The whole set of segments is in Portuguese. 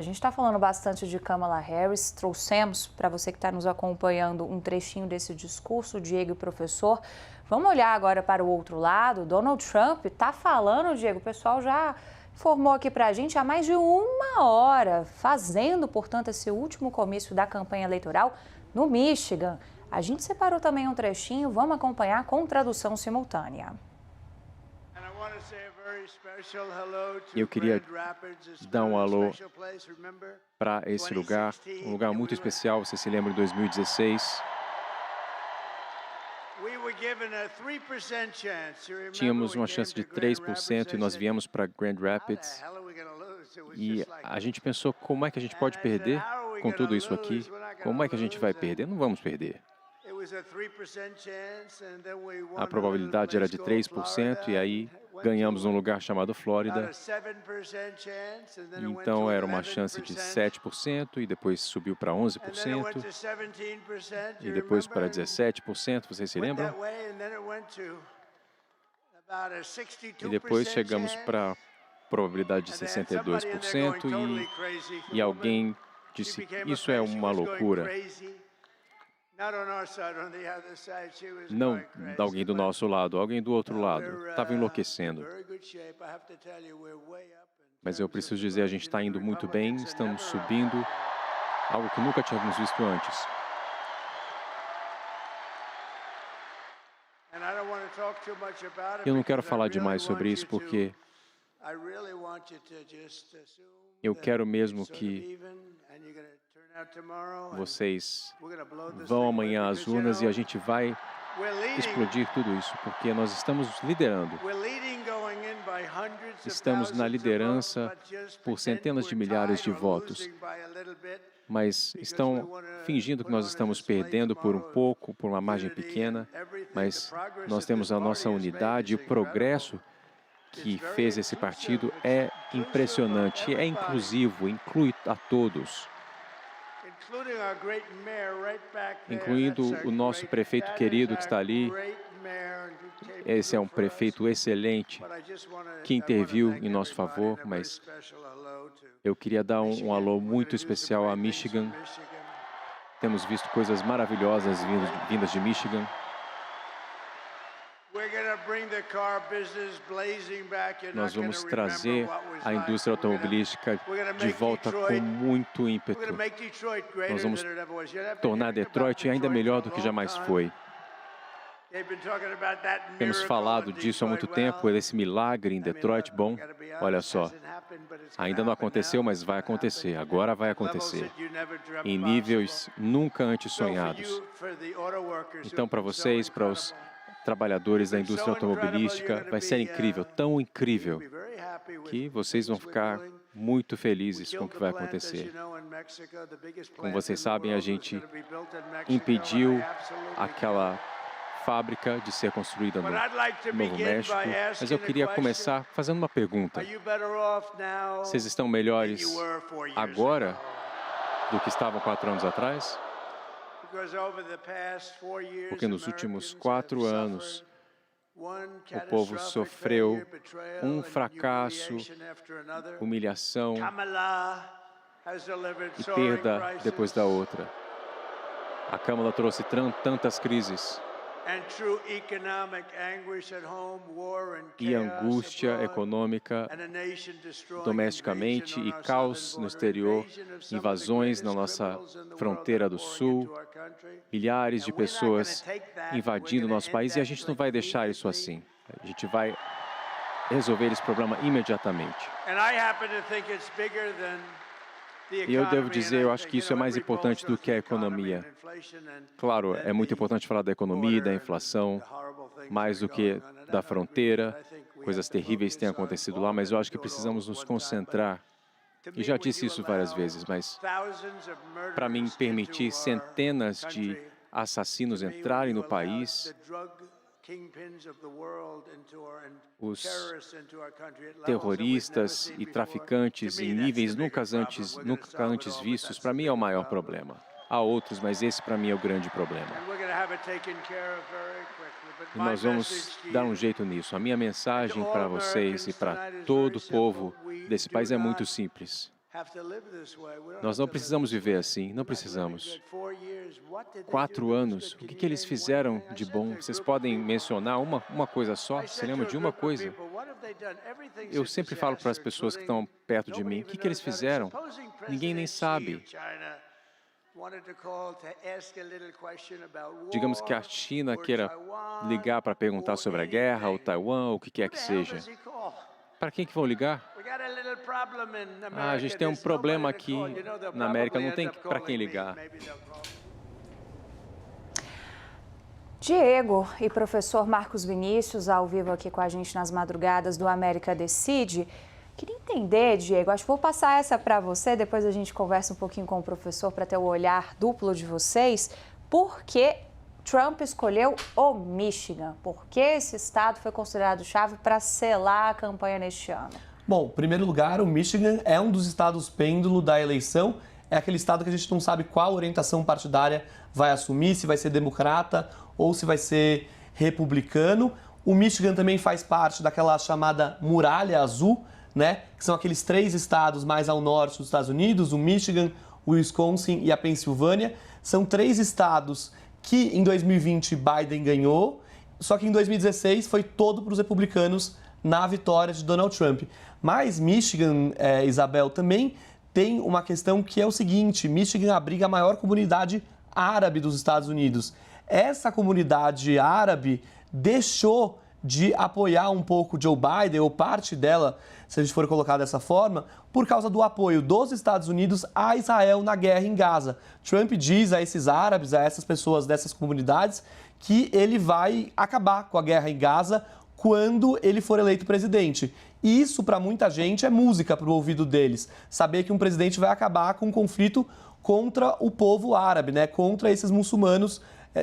A gente está falando bastante de Kamala Harris, trouxemos para você que está nos acompanhando um trechinho desse discurso, Diego e professor. Vamos olhar agora para o outro lado. Donald Trump está falando, Diego, o pessoal já informou aqui para a gente há mais de uma hora, fazendo, portanto, esse último comício da campanha eleitoral no Michigan. A gente separou também um trechinho, vamos acompanhar com tradução simultânea. Eu queria dar um alô para esse lugar, um lugar muito especial. Você se lembra de 2016? Tínhamos uma chance de 3% e nós viemos para Grand Rapids. E a gente pensou, como é que a gente pode perder com tudo isso aqui? Como é que a gente vai perder? Não vamos perder. A probabilidade era de 3% e aí ganhamos num lugar chamado Flórida. Então era uma chance de 7% e depois subiu para 11% e depois para 17%, vocês se lembram? E depois chegamos para a probabilidade de 62% e alguém disse, isso é uma loucura. Não alguém do nosso lado, alguém do outro lado. Estava enlouquecendo. Mas eu preciso dizer, a gente está indo muito bem, estamos subindo, algo que nunca tínhamos visto antes. Eu não quero falar demais sobre isso, porque eu quero mesmo que vocês vão amanhã às urnas e a gente vai explodir tudo isso, porque nós estamos liderando. Estamos na liderança por centenas de milhares de votos, mas estão fingindo que nós estamos perdendo por um pouco, por uma margem pequena, mas nós temos a nossa unidade e o progresso que fez esse partido é impressionante, é inclusivo, inclui a todos. Incluindo o nosso prefeito querido que está ali. Esse é um prefeito excelente que interviu em nosso favor, mas eu queria dar um alô muito especial a Michigan. Temos visto coisas maravilhosas vindas de Michigan. Nós vamos trazer a indústria automobilística de volta com muito ímpeto. Nós vamos tornar Detroit ainda melhor do que jamais foi. Temos falado disso há muito tempo, desse milagre em Detroit. Bom, olha só, ainda não aconteceu, mas vai acontecer. Agora vai acontecer. Em níveis nunca antes sonhados. Então, para vocês, para os trabalhadores da indústria automobilística, vai ser incrível, tão incrível, que vocês vão ficar muito felizes com o que vai acontecer. Como vocês sabem, a gente impediu aquela fábrica de ser construída no Novo México, mas eu queria começar fazendo uma pergunta. Vocês estão melhores agora do que estavam 4 anos atrás? Porque nos últimos 4 anos, o povo sofreu um fracasso, humilhação e perda depois da outra. A Câmara trouxe tantas crises e angústia econômica domesticamente e caos no exterior, invasões na nossa fronteira do sul, milhares de pessoas invadindo o nosso país e a gente não vai deixar isso assim. A gente vai resolver esse problema imediatamente. E eu devo dizer, eu acho que isso é mais importante do que a economia. Claro, é muito importante falar da economia e da inflação, mais do que da fronteira. Coisas terríveis têm acontecido lá, mas eu acho que precisamos nos concentrar. E já disse isso várias vezes, mas para mim permitir centenas de assassinos entrarem no país, os terroristas e traficantes em níveis nunca antes vistos, para mim é o maior problema. Há outros, mas esse para mim é o grande problema. E nós vamos dar um jeito nisso. A minha mensagem para vocês e para todo o povo desse país é muito simples. Nós não precisamos viver assim, não precisamos. 4 anos, o que eles fizeram de bom? Vocês podem mencionar uma coisa só? Se lembra de uma coisa? Eu sempre falo para as pessoas que estão perto de mim, o que eles fizeram? Ninguém nem sabe. Digamos que a China queira ligar para perguntar sobre a guerra, ou Taiwan, ou o que quer que seja. Para quem que vão ligar? A gente tem um problema aqui na América, não tem para quem ligar. Diego e professor Marcos Vinícius, ao vivo aqui com a gente nas madrugadas do América Decide. Queria entender, Diego, acho que vou passar essa para você, depois a gente conversa um pouquinho com o professor para ter o olhar duplo de vocês. Por que Trump escolheu o Michigan? Por que esse estado foi considerado chave para selar a campanha neste ano? Bom, em primeiro lugar, o Michigan é um dos estados pêndulo da eleição. É aquele estado que a gente não sabe qual orientação partidária vai assumir, se vai ser democrata ou se vai ser republicano. O Michigan também faz parte daquela chamada Muralha Azul, né? Que são aqueles 3 estados mais ao norte dos Estados Unidos, o Michigan, o Wisconsin e a Pensilvânia. São 3 estados que em 2020 Biden ganhou, só que em 2016 foi todo para os republicanos na vitória de Donald Trump. Mas Michigan, Isabel, também tem uma questão que é o seguinte: Michigan abriga a maior comunidade árabe dos Estados Unidos. Essa comunidade árabe deixou de apoiar um pouco Joe Biden, ou parte dela, se a gente for colocar dessa forma, por causa do apoio dos Estados Unidos a Israel na guerra em Gaza. Trump diz a esses árabes, a essas pessoas dessas comunidades, que ele vai acabar com a guerra em Gaza quando ele for eleito presidente. E isso, para muita gente, é música para o ouvido deles. Saber que um presidente vai acabar com um conflito contra o povo árabe, né? Contra esses muçulmanos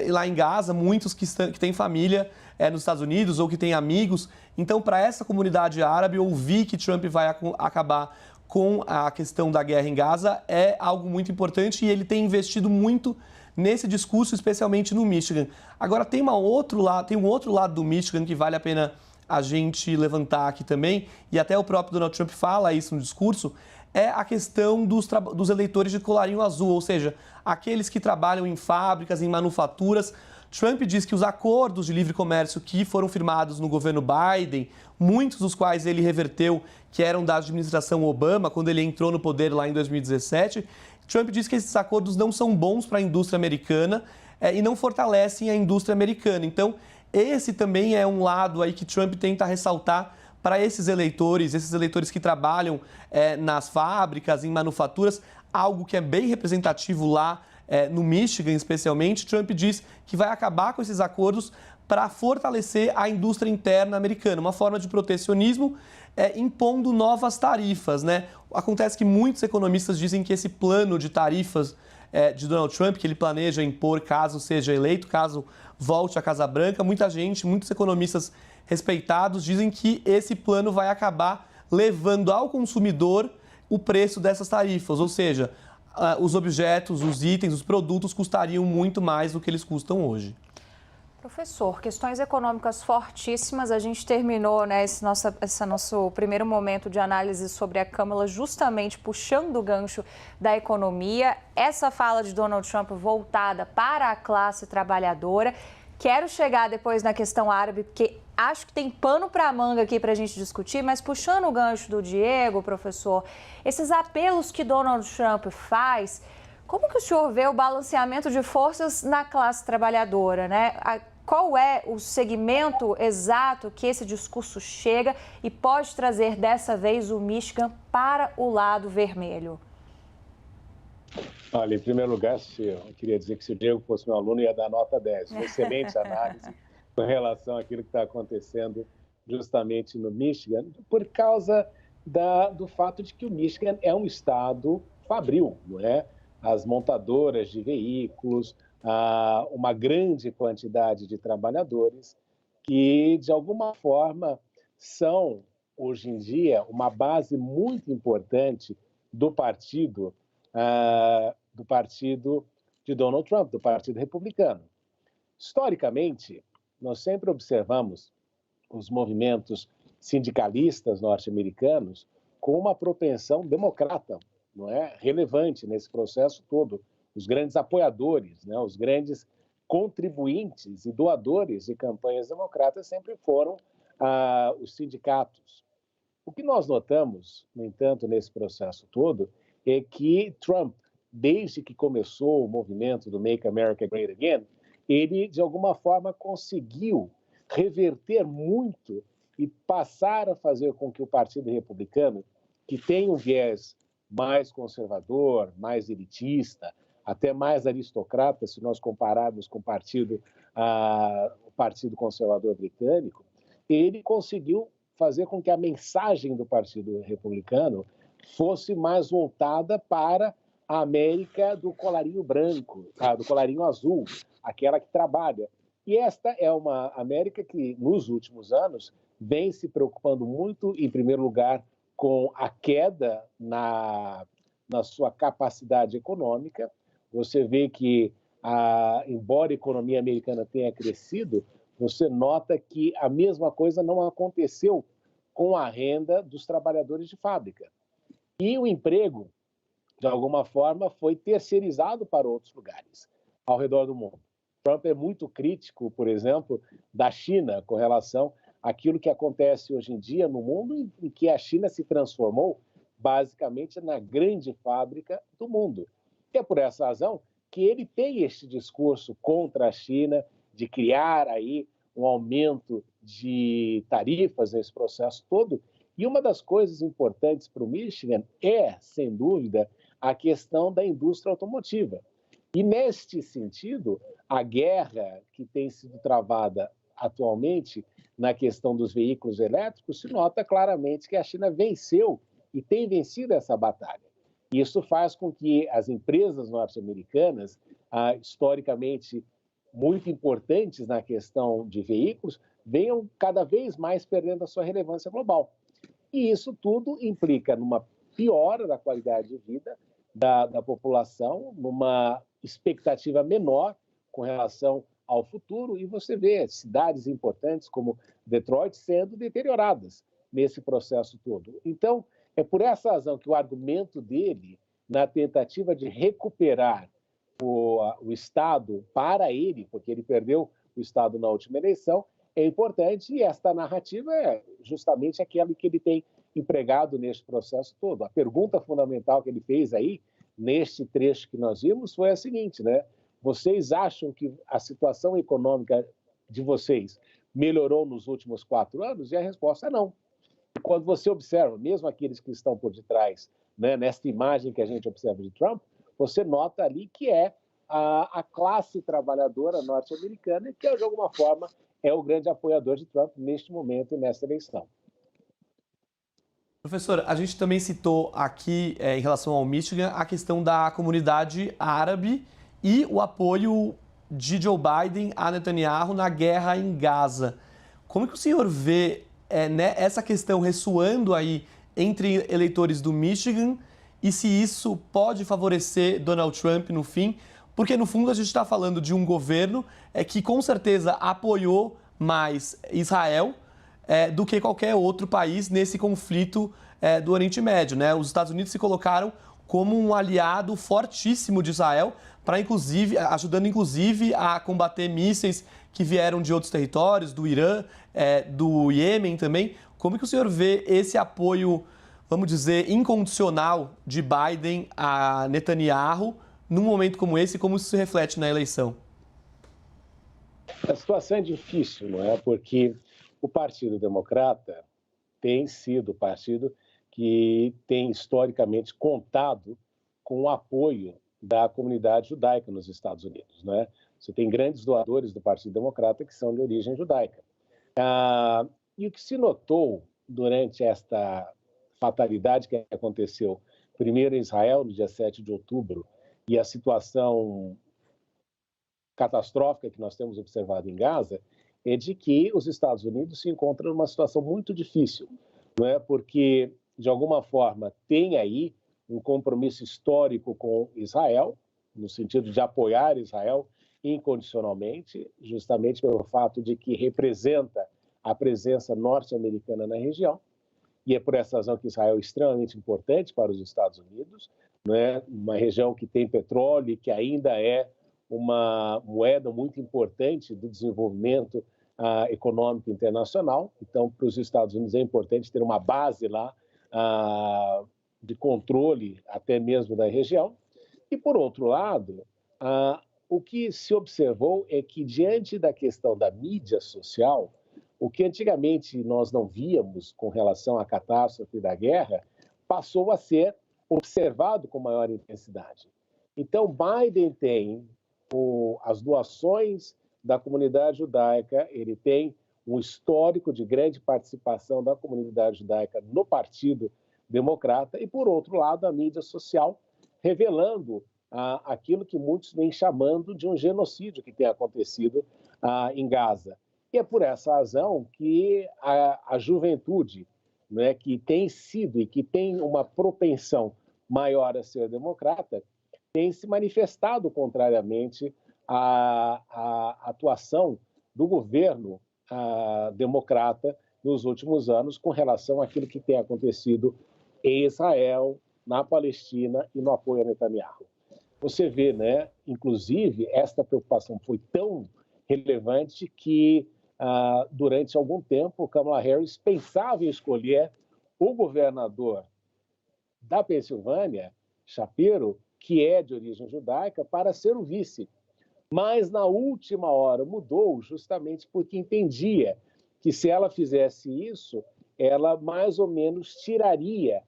lá em Gaza, muitos que têm família nos Estados Unidos ou que têm amigos. Então, para essa comunidade árabe, ouvir que Trump vai acabar com a questão da guerra em Gaza é algo muito importante e ele tem investido muito nesse discurso, especialmente no Michigan. Agora, tem um outro lado do Michigan que vale a pena a gente levantar aqui também, e até o próprio Donald Trump fala isso no discurso, é a questão dos eleitores de colarinho azul, ou seja, aqueles que trabalham em fábricas, em manufaturas. Trump diz que os acordos de livre comércio que foram firmados no governo Biden, muitos dos quais ele reverteu, que eram da administração Obama, quando ele entrou no poder lá em 2017, Trump diz que esses acordos não são bons para a indústria americana e não fortalecem a indústria americana. Então, esse também é um lado aí que Trump tenta ressaltar para esses eleitores que trabalham nas fábricas, em manufaturas, algo que é bem representativo lá no Michigan, especialmente. Trump diz que vai acabar com esses acordos para fortalecer a indústria interna americana, uma forma de protecionismo impondo novas tarifas, né? Acontece que muitos economistas dizem que esse plano de tarifas de Donald Trump, que ele planeja impor caso seja eleito, caso volte à Casa Branca, muitos economistas respeitados dizem que esse plano vai acabar levando ao consumidor o preço dessas tarifas, ou seja, os objetos, os itens, os produtos custariam muito mais do que eles custam hoje. Professor, questões econômicas fortíssimas. A gente terminou, né, esse nosso primeiro momento de análise sobre a Câmara justamente puxando o gancho da economia. Essa fala de Donald Trump voltada para a classe trabalhadora. Quero chegar depois na questão árabe, porque acho que tem pano para a manga aqui para a gente discutir, mas puxando o gancho do Diego, professor, esses apelos que Donald Trump faz, como que o senhor vê o balanceamento de forças na classe trabalhadora, né? Qual é o segmento exato que esse discurso chega e pode trazer dessa vez o Michigan para o lado vermelho? Olha, em primeiro lugar, eu queria dizer que se o Diego fosse meu aluno, ia dar nota 10. Uma excelente análise com relação àquilo que está acontecendo justamente no Michigan, por causa do fato de que o Michigan é um estado fabril, não é? As montadoras de veículos, uma grande quantidade de trabalhadores que, de alguma forma, são, hoje em dia, uma base muito importante do partido de Donald Trump, do Partido Republicano. Historicamente, nós sempre observamos os movimentos sindicalistas norte-americanos com uma propensão democrata não é, relevante nesse processo todo. Os grandes apoiadores, né, os grandes contribuintes e doadores de campanhas democratas sempre foram os sindicatos. O que nós notamos, no entanto, nesse processo todo, é que Trump, desde que começou o movimento do Make America Great Again, ele, de alguma forma, conseguiu reverter muito e passar a fazer com que o Partido Republicano, que tem um viés mais conservador, mais elitista, até mais aristocrata, se nós compararmos com o Partido Conservador Britânico, ele conseguiu fazer com que a mensagem do Partido Republicano fosse mais voltada para a América do colarinho branco, do colarinho azul, aquela que trabalha. E esta é uma América que, nos últimos anos, vem se preocupando muito, em primeiro lugar, com a queda na sua capacidade econômica. Você vê que, embora a economia americana tenha crescido, você nota que a mesma coisa não aconteceu com a renda dos trabalhadores de fábrica. E o emprego, de alguma forma, foi terceirizado para outros lugares ao redor do mundo. Trump é muito crítico, por exemplo, da China com relação àquilo que acontece hoje em dia no mundo, em que a China se transformou basicamente na grande fábrica do mundo. E é por essa razão que ele tem este discurso contra a China, de criar aí um aumento de tarifas nesse processo todo. E uma das coisas importantes para o Michigan é, sem dúvida, a questão da indústria automotiva. E, neste sentido, a guerra que tem sido travada atualmente na questão dos veículos elétricos, se nota claramente que a China venceu e tem vencido essa batalha. Isso faz com que as empresas norte-americanas, historicamente muito importantes na questão de veículos, venham cada vez mais perdendo a sua relevância global. E isso tudo implica numa piora da qualidade de vida da população, numa expectativa menor com relação ao futuro, e você vê cidades importantes como Detroit sendo deterioradas nesse processo todo. Então, é por essa razão que o argumento dele, na tentativa de recuperar o Estado para ele, porque ele perdeu o Estado na última eleição, é importante, e esta narrativa é justamente aquela que ele tem empregado neste processo todo. A pergunta fundamental que ele fez aí, neste trecho que nós vimos, foi a seguinte, né? Vocês acham que a situação econômica de vocês melhorou nos últimos 4 anos? E a resposta é não. E quando você observa, mesmo aqueles que estão por detrás, né, nesta imagem que a gente observa de Trump, você nota ali que é a classe trabalhadora norte-americana que, de alguma forma, é o grande apoiador de Trump neste momento e nesta eleição. Professor, a gente também citou aqui, em relação ao Michigan, a questão da comunidade árabe e o apoio de Joe Biden a Netanyahu na guerra em Gaza. Como que o senhor vê essa questão ressoando aí entre eleitores do Michigan e se isso pode favorecer Donald Trump no fim? Porque, no fundo, a gente está falando de um governo que, com certeza, apoiou mais Israel do que qualquer outro país nesse conflito do Oriente Médio, né? Os Estados Unidos se colocaram como um aliado fortíssimo de Israel, ajudando inclusive a combater mísseis que vieram de outros territórios, do Irã, do Iêmen também. Como que o senhor vê esse apoio, vamos dizer, incondicional de Biden a Netanyahu num momento como esse, como isso se reflete na eleição? A situação é difícil, não é? Porque o Partido Democrata tem sido o partido que tem historicamente contado com o apoio da comunidade judaica nos Estados Unidos, não é? Você tem grandes doadores do Partido Democrata que são de origem judaica. E o que se notou durante esta fatalidade que aconteceu primeiro em Israel, no dia 7 de outubro, e a situação catastrófica que nós temos observado em Gaza, é de que os Estados Unidos se encontram numa situação muito difícil, não é? Porque, de alguma forma, tem aí um compromisso histórico com Israel, no sentido de apoiar Israel incondicionalmente, justamente pelo fato de que representa a presença norte-americana na região. e é por essa razão que Israel é extremamente importante para os Estados Unidos, né? Uma região que tem petróleo e que ainda é uma moeda muito importante do desenvolvimento econômico internacional. Então, para os Estados Unidos é importante ter uma base lá de controle até mesmo da região. E, por outro lado, o que se observou é que, diante da questão da mídia social, o que antigamente nós não víamos com relação à catástrofe da guerra, passou a ser observado com maior intensidade. Então, Biden tem as doações da comunidade judaica, ele tem um histórico de grande participação da comunidade judaica no Partido Democrata e, por outro lado, a mídia social revelando aquilo que muitos vêm chamando de um genocídio que tem acontecido em Gaza. E é por essa razão que a juventude, né, que tem sido e que tem uma propensão maior a ser democrata, tem se manifestado contrariamente à atuação do governo democrata nos últimos anos com relação àquilo que tem acontecido em Israel, na Palestina e no apoio a Netanyahu. Você vê, né, inclusive, esta preocupação foi tão relevante que, durante algum tempo, Kamala Harris pensava em escolher o governador da Pensilvânia, Shapiro, que é de origem judaica, para ser o vice. Mas, na última hora, mudou justamente porque entendia que, se ela fizesse isso, ela mais ou menos tiraria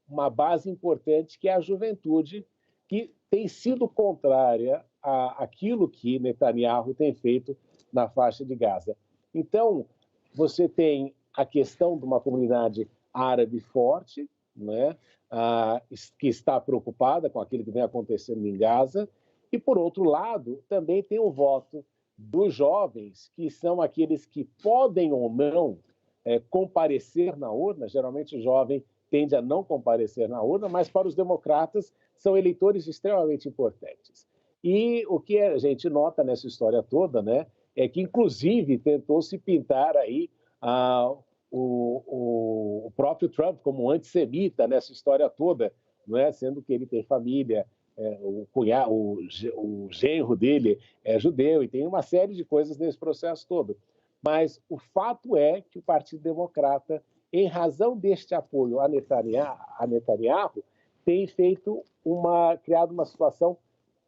uma base importante, que é a juventude, que tem sido contrária àquilo que Netanyahu tem feito na faixa de Gaza. Então, você tem a questão de uma comunidade árabe forte, né, que está preocupada com aquilo que vem acontecendo em Gaza, e, por outro lado, também tem o voto dos jovens, que são aqueles que podem ou não comparecer na urna. Geralmente o jovem tende a não comparecer na urna, mas para os democratas são eleitores extremamente importantes. E o que a gente nota nessa história toda, né, é que, inclusive, tentou se pintar aí o próprio Trump como antissemita nessa história toda, não é? Sendo que ele tem família, o genro dele é judeu, e tem uma série de coisas nesse processo todo. Mas o fato é que o Partido Democrata, em razão deste apoio a Netanyahu, tem criado uma situação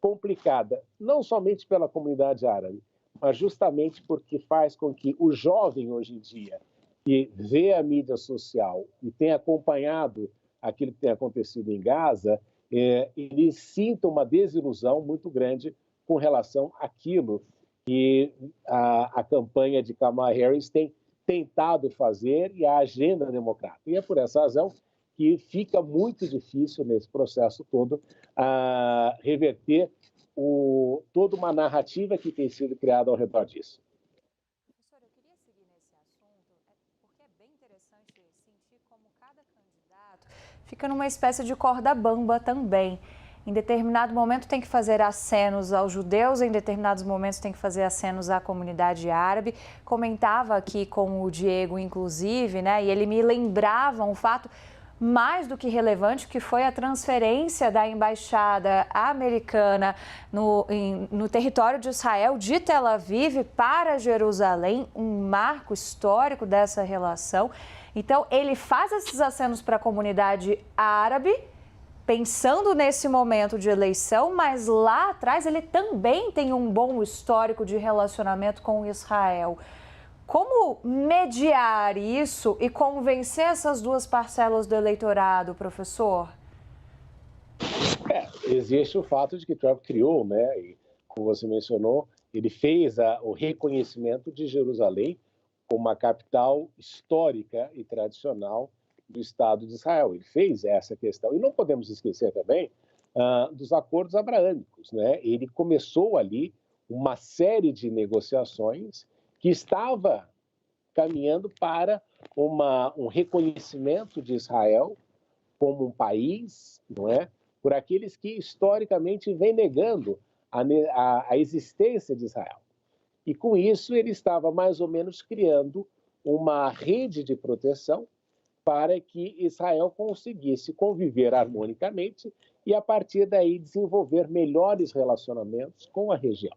complicada, não somente pela comunidade árabe, mas justamente porque faz com que o jovem hoje em dia, que vê a mídia social e tem acompanhado aquilo que tem acontecido em Gaza, ele sinta uma desilusão muito grande com relação àquilo que a campanha de Kamala Harris tem tentado fazer e a agenda democrata. E é por essa razão que fica muito difícil nesse processo todo reverter toda uma narrativa que tem sido criada ao redor disso. Professor, eu queria seguir nesse assunto, porque é bem interessante sentir como cada candidato fica numa espécie de corda bamba também. Em determinado momento tem que fazer acenos aos judeus, em determinados momentos tem que fazer acenos à comunidade árabe. Comentava aqui com o Diego, inclusive, né, e ele me lembrava um fato mais do que relevante, que foi a transferência da embaixada americana no território de Israel, de Tel Aviv para Jerusalém, um marco histórico dessa relação. Então, ele faz esses acenos para a comunidade árabe, pensando nesse momento de eleição, mas lá atrás ele também tem um bom histórico de relacionamento com Israel. Como mediar isso e convencer essas duas parcelas do eleitorado, professor? Existe o fato de que Trump criou, né, e como você mencionou, ele fez o reconhecimento de Jerusalém como uma capital histórica e tradicional do Estado de Israel. Ele fez essa questão. E não podemos esquecer também dos acordos abraâmicos, né? Ele começou ali uma série de negociações que estava caminhando para um reconhecimento de Israel como um país, não é? Por aqueles que historicamente vêm negando a existência de Israel. E com isso ele estava mais ou menos criando uma rede de proteção para que Israel conseguisse conviver harmonicamente e, a partir daí, desenvolver melhores relacionamentos com a região.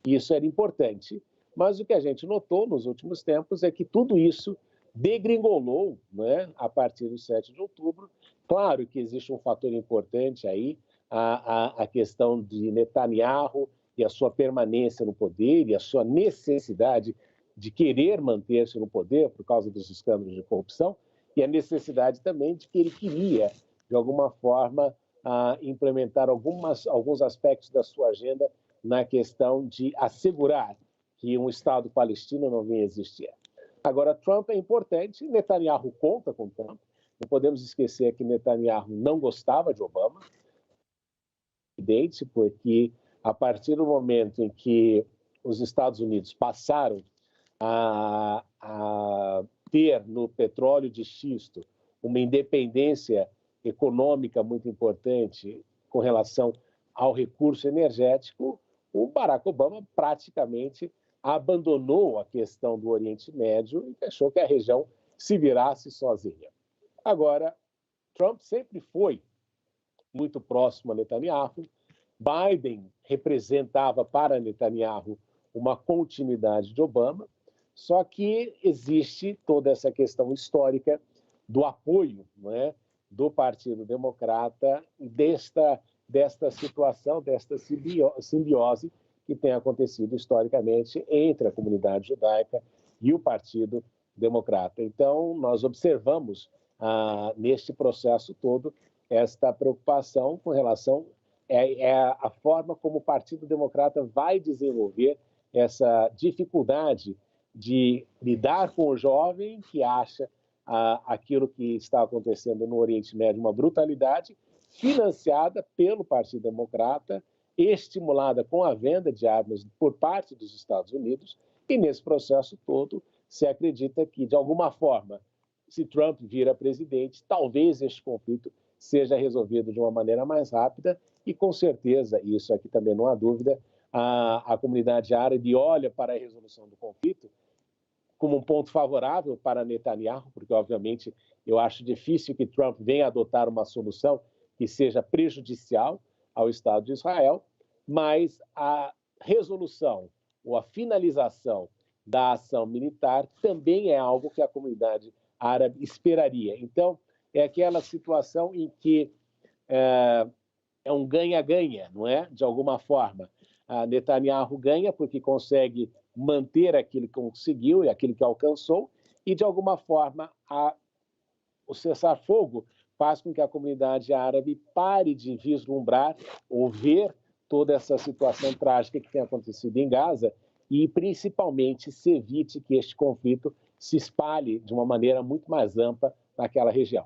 Isso era importante, mas o que a gente notou nos últimos tempos é que tudo isso degringolou, né, a partir do 7 de outubro. Claro que existe um fator importante aí, a questão de Netanyahu e a sua permanência no poder e a sua necessidade de querer manter-se no poder por causa dos escândalos de corrupção e a necessidade também de que ele queria, de alguma forma, implementar alguns aspectos da sua agenda na questão de assegurar que um Estado palestino não venha a existir. Agora, Trump é importante, Netanyahu conta com Trump, não podemos esquecer que Netanyahu não gostava de Obama, porque a partir do momento em que os Estados Unidos passaram a ter no petróleo de xisto uma independência econômica muito importante com relação ao recurso energético, o Barack Obama praticamente abandonou a questão do Oriente Médio e deixou que a região se virasse sozinha. Agora, Trump sempre foi muito próximo a Netanyahu. Biden representava para Netanyahu uma continuidade de Obama, só que existe toda essa questão histórica do apoio, não é, do Partido Democrata desta situação, desta simbiose que tem acontecido historicamente entre a comunidade judaica e o Partido Democrata. Então, nós observamos neste processo todo esta preocupação com relação à forma como o Partido Democrata vai desenvolver essa dificuldade de lidar com o jovem que acha aquilo que está acontecendo no Oriente Médio uma brutalidade, financiada pelo Partido Democrata, estimulada com a venda de armas por parte dos Estados Unidos, e nesse processo todo se acredita que, de alguma forma, se Trump vira presidente, talvez este conflito seja resolvido de uma maneira mais rápida e, com certeza, isso aqui também não há dúvida, a comunidade árabe olha para a resolução do conflito como um ponto favorável para Netanyahu, porque, obviamente, eu acho difícil que Trump venha adotar uma solução que seja prejudicial ao Estado de Israel, mas a resolução ou a finalização da ação militar também é algo que a comunidade árabe esperaria. Então, é aquela situação em que é um ganha-ganha, não é? De alguma forma. A Netanyahu ganha porque consegue manter aquilo que conseguiu e aquilo que alcançou, e, de alguma forma, o cessar-fogo faz com que a comunidade árabe pare de vislumbrar ou ver toda essa situação trágica que tem acontecido em Gaza e, principalmente, se evite que este conflito se espalhe de uma maneira muito mais ampla naquela região.